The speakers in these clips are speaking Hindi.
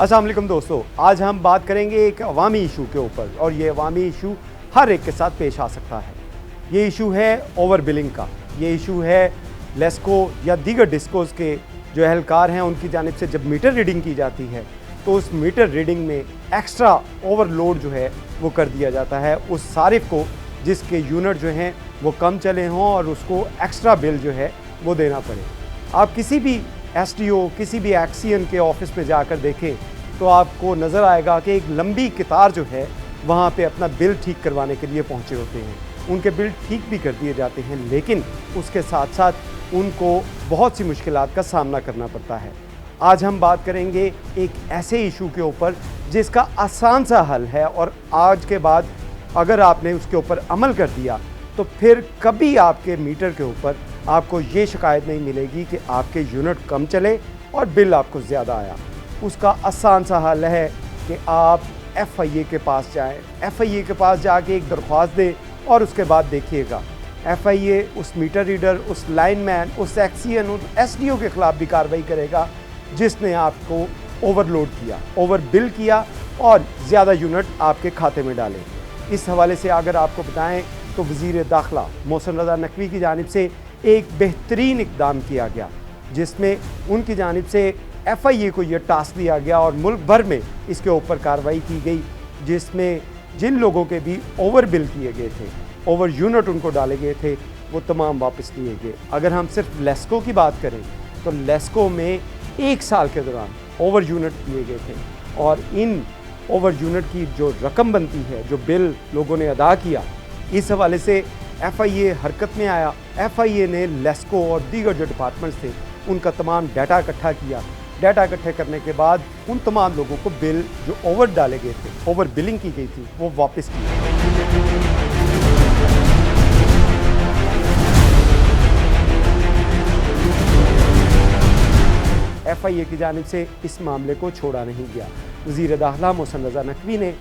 अस्सलाम वालेकुम दोस्तों, आज हम बात करेंगे एक अवामी इशू के ऊपर और ये अवामी इशू हर एक के साथ पेश आ सकता है। ये इशू है ओवर बिलिंग का। ये इशू है लेस्को या दीगर डिस्कोस के जो एहलकार हैं उनकी जानिब से जब मीटर रीडिंग की जाती है तो उस मीटर रीडिंग में एक्स्ट्रा ओवरलोड जो है वो कर दिया जाता है उस सारिफ को जिसके यूनिट जो हैं वो कम चले हों और उसको एक्स्ट्रा बिल जो है वो देना पड़े। आप किसी भी एसडीओ किसी भी एक्सियन के ऑफिस में जाकर देखें तो आपको नज़र आएगा कि एक लंबी कतार जो है वहाँ पे अपना बिल ठीक करवाने के लिए पहुँचे होते हैं। उनके बिल ठीक भी कर दिए जाते हैं लेकिन उसके साथ साथ उनको बहुत सी मुश्किलात का सामना करना पड़ता है। आज हम बात करेंगे एक ऐसे इशू के ऊपर जिसका आसान सा हल है और आज के बाद अगर आपने उसके ऊपर अमल कर दिया तो फिर कभी आपके मीटर के ऊपर आपको ये शिकायत नहीं मिलेगी कि आपके यूनिट कम चले और बिल आपको ज़्यादा आया। उसका आसान सा हल है कि आप एफआईए के पास जाएं। एफआईए के पास जाके एक दरख्वास्त दें और उसके बाद देखिएगा एफआईए उस मीटर रीडर, उस लाइनमैन, उस एक्सियन, उस एसडीओ के ख़िलाफ़ भी कार्रवाई करेगा जिसने आपको ओवरलोड किया, ओवर बिल किया और ज़्यादा यूनिट आपके खाते में डाले। इस हवाले से अगर आपको बताएं तो वज़ीर दाखिला मोहसिन रज़ा नकवी की जानिब से एक बेहतरीन इक़दाम किया गया जिसमें उनकी जानिब से एफआईए को यह टास्क दिया गया और मुल्क भर में इसके ऊपर कार्रवाई की गई जिसमें जिन लोगों के भी ओवर बिल किए गए थे, ओवर यूनिट उनको डाले गए थे, वो तमाम वापस लिए गए। अगर हम सिर्फ लेस्को की बात करें तो लेस्को में 1 साल के दौरान ओवर यूनिट किए गए थे और इन ओवर यूनिट की जो रकम बनती है, जो बिल लोगों ने अदा किया, इस हवाले से एफआईए हरकत में आया। एफआईए ने लेस्को और दीगर जो डिपार्टमेंट्स थे उनका तमाम डाटा इकट्ठा किया। डाटा इकट्ठे करने के बाद उन तमाम लोगों को बिल जो ओवर डाले गए थे, ओवर बिलिंग की गई थी, वो वापस की। एफआईए की जानिब से इस मामले को छोड़ा नहीं गया। वज़ीर दाखिला मोहसिन रज़ा नकवी ने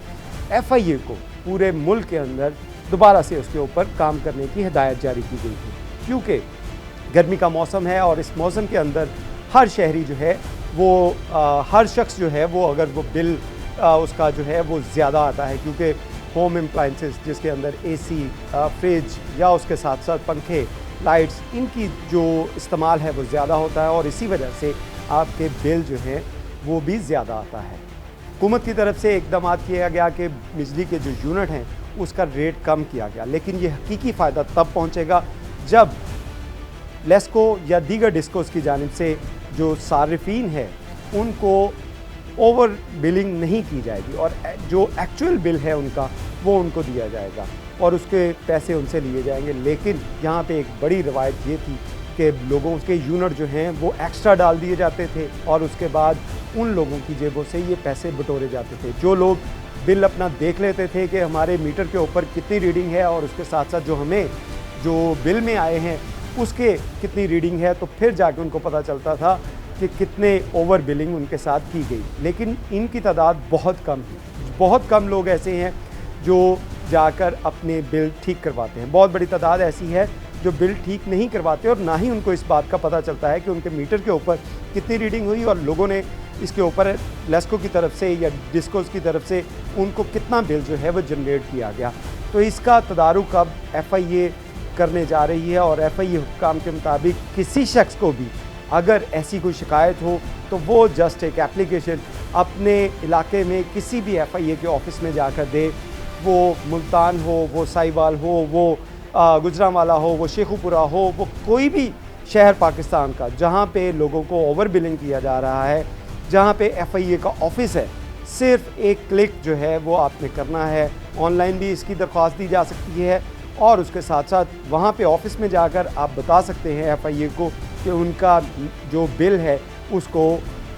एफआईए को पूरे मुल्क के अंदर दोबारा से उसके ऊपर काम करने की हिदायत जारी की गई थी क्योंकि गर्मी का मौसम है और इस मौसम के अंदर हर शहरी जो है वो हर शख्स जो है वो अगर वो बिल उसका जो है वो ज़्यादा आता है क्योंकि होम अप्लायंसेस जिसके अंदर एसी, फ्रिज या उसके साथ साथ पंखे, लाइट्स, इनकी जो इस्तेमाल है वो ज़्यादा होता है और इसी वजह से आपके बिल जो है वो भी ज़्यादा आता है। हुकूमत की तरफ से इक़दाम किया गया कि बिजली के जो यूनिट हैं उसका रेट कम किया गया लेकिन ये हकीकी फ़ायदा तब पहुँचेगा जब लेस्को या दीगर डिस्कोस की जानिब से जो सारिफीन है उनको ओवर बिलिंग नहीं की जाएगी और जो एक्चुअल बिल है उनका वो उनको दिया जाएगा और उसके पैसे उनसे लिए जाएंगे। लेकिन यहाँ पे एक बड़ी रवायत ये थी कि लोगों के यूनिट जो हैं वो एक्स्ट्रा डाल दिए जाते थे और उसके बाद उन लोगों की जेबों से ये पैसे बटोरे जाते थे। जो लोग बिल अपना देख लेते थे कि हमारे मीटर के ऊपर कितनी रीडिंग है और उसके साथ साथ जो हमें जो बिल में आए हैं उसके कितनी रीडिंग है, तो फिर जाके उनको पता चलता था कि कितने ओवर बिलिंग उनके साथ की गई। लेकिन इनकी तादाद बहुत कम है। बहुत कम लोग ऐसे हैं जो जाकर अपने बिल ठीक करवाते हैं। बहुत बड़ी तादाद ऐसी है जो बिल ठीक नहीं करवाते और ना ही उनको इस बात का पता चलता है कि उनके मीटर के ऊपर कितनी रीडिंग हुई और लोगों ने इसके ऊपर लेस्को की तरफ से या डिस्कोस की तरफ से उनको कितना बिल जो है वो जनरेट किया गया। तो इसका तदारुक अब एफआईए करने जा रही है और एफआईए हुक्काम के मुताबिक किसी शख्स को भी अगर ऐसी कोई शिकायत हो तो वो जस्ट एक एप्लीकेशन अपने इलाके में किसी भी एफआईए के ऑफिस में जाकर दे। वो मुल्तान हो, वो साहिवाल हो, वो गुजरांवाला हो, वो शेखुपुरा हो, वो कोई भी शहर पाकिस्तान का जहाँ पे लोगों को ओवर बिलिंग किया जा रहा है, जहाँ पे एफआईए का ऑफिस है, सिर्फ एक क्लिक जो है वो आपने करना है। ऑनलाइन भी इसकी दरख्वास्त दी जा सकती है और उसके साथ साथ वहाँ पे ऑफिस में जाकर आप बता सकते हैं एफआईए को कि उनका जो बिल है उसको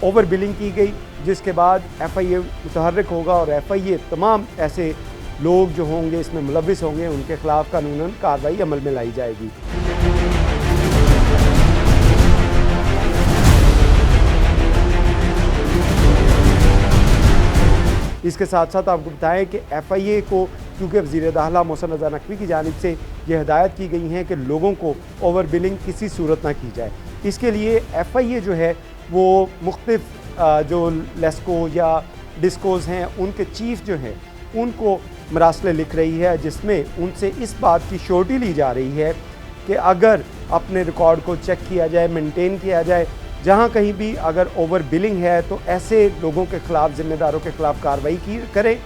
ओवर बिलिंग की गई, जिसके बाद एफआईए मुतहर्रिक होगा और एफआईए तमाम ऐसे लोग जो होंगे इसमें मुलविस होंगे उनके खिलाफ कानूनन कार्रवाई अमल में लाई जाएगी। इसके साथ साथ आपको बताएं कि एफआईए को क्योंकि वज़ीर दाखिला मोहसिन रज़ा नकवी की जानिब से ये हिदायत की गई हैं कि लोगों को ओवर बिलिंग किसी सूरत ना की जाए। इसके लिए एफआईए जो है वो मुख्तलिफ जो लेस्को या डिस्कोज़ हैं उनके चीफ जो हैं उनको मरासले लिख रही है, जिसमें उनसे इस बात की श्योरिटी ली जा रही है कि अगर अपने रिकॉर्ड को चेक किया जाए, मेंटेन किया जाए, जहां कहीं भी अगर ओवर बिलिंग है तो ऐसे लोगों के ख़िलाफ़, ज़िम्मेदारों के ख़िलाफ़ कार्रवाई की करें,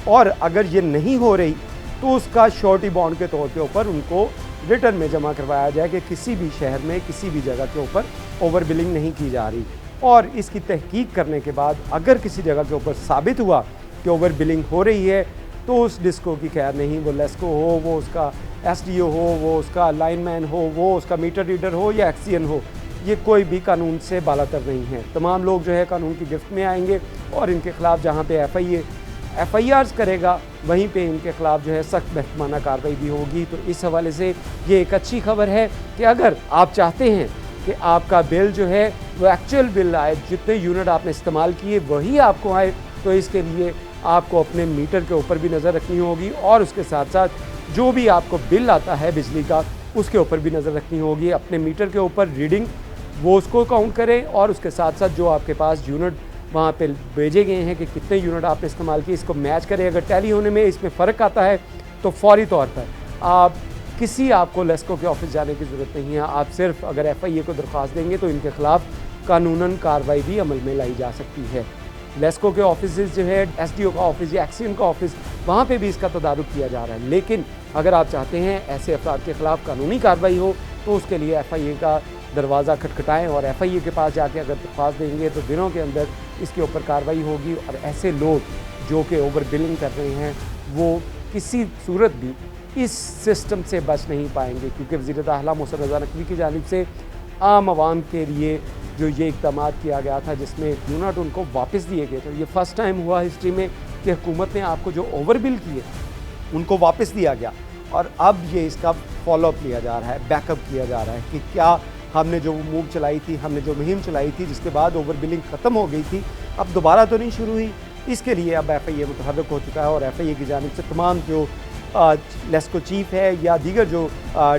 और अगर ये नहीं हो रही तो उसका श्योरिटी बॉन्ड के तौर के ऊपर उनको रिटर्न में जमा करवाया जाए कि किसी भी शहर में किसी भी जगह के ऊपर ओवर बिलिंग नहीं की जा रही। और इसकी तहकीक करने के बाद अगर किसी जगह के ऊपर साबित हुआ कि ओवर बिलिंग हो रही है तो उस डिस्को की खैर नहीं, वो लेस्को हो, वो उसका एसडीओ हो, वो उसका लाइनमैन हो, वो उसका मीटर रीडर हो या एक्सीएन हो, ये कोई भी कानून से बालातर नहीं है। तमाम लोग जो है कानून की गिरफ्त में आएंगे और इनके ख़िलाफ़ जहाँ पे एफआईआर्स करेगा वहीं पे इनके ख़िलाफ़ जो है सख्त महकमाना कार्रवाई भी होगी। तो इस हवाले से ये एक अच्छी खबर है कि अगर आप चाहते हैं कि आपका बिल जो है वो एक्चुअल बिल आए, जितने यूनिट आपने इस्तेमाल किए वही आपको आए, तो इसके लिए आपको अपने मीटर के ऊपर भी नज़र रखनी होगी और उसके साथ साथ जो भी आपको बिल आता है बिजली का उसके ऊपर भी नज़र रखनी होगी। अपने मीटर के ऊपर रीडिंग वो उसको काउंट करें और उसके साथ साथ जो आपके पास यूनिट वहाँ पे भेजे गए हैं कि कितने यूनिट आपने इस्तेमाल किए, इसको मैच करें। अगर टैली होने में इसमें फ़र्क आता है तो फौरी तौर पर आपको लेस्को के ऑफिस जाने की ज़रूरत नहीं है। आप सिर्फ अगर एफआईए को दरख्वास्त देंगे तो इनके ख़िलाफ़ कानूनन कार्रवाई भी अमल में लाई जा सकती है। लेस्को के ऑफिस जो है, एसडीओ का ऑफिस या एक्सीएन का ऑफिस, वहाँ पे भी इसका तदारुक किया जा रहा है। लेकिन अगर आप चाहते हैं ऐसे अफराद के ख़िलाफ़ कानूनी कार्रवाई हो तो उसके लिए एफआईए का दरवाज़ा खटखटाएं और एफआईए के पास जाके अगर दरख्वास्त देंगे तो दिनों के अंदर इसके ऊपर कार्रवाई होगी। और ऐसे लोग जो कि ओवर बिलिंग कर रहे हैं वो किसी सूरत भी इस सिस्टम से बच नहीं पाएंगे, क्योंकि वज़ीर दाखिला मोहसिन रज़ा नकवी की जानिब से आम आवाम के लिए जो ये इक़दाम किया गया था जिसमें यूनिट उनको वापस दिए गए थे, ये फ़र्स्ट टाइम हुआ हिस्ट्री में कि हुकूमत ने आपको जो ओवर बिल किए उनको वापस दिया गया। और अब ये इसका फॉलोअप लिया जा रहा है, बैकअप किया जा रहा है कि क्या हमने जो मूव चलाई थी, हमने जो मुहिम चलाई थी जिसके बाद ओवर बिलिंग ख़त्म हो गई थी, अब दोबारा तो नहीं शुरू हुई। इसके लिए अब एफआईए मुतहर्रिक हो चुका है और एफआईए की जानिब से तमाम जो लेस्को चीफ़ है या दीगर जो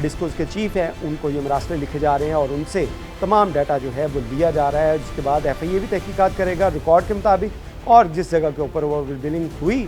डिस्कोज़ के चीफ़ हैं उनको ये मरासले लिखे जा रहे हैं और उनसे तमाम डाटा जो है वो लिया जा रहा है, जिसके बाद एफआईए भी तहकीकात करेगा रिकॉर्ड के मुताबिक, और जिस जगह के ऊपर ओवर बिलिंग हुई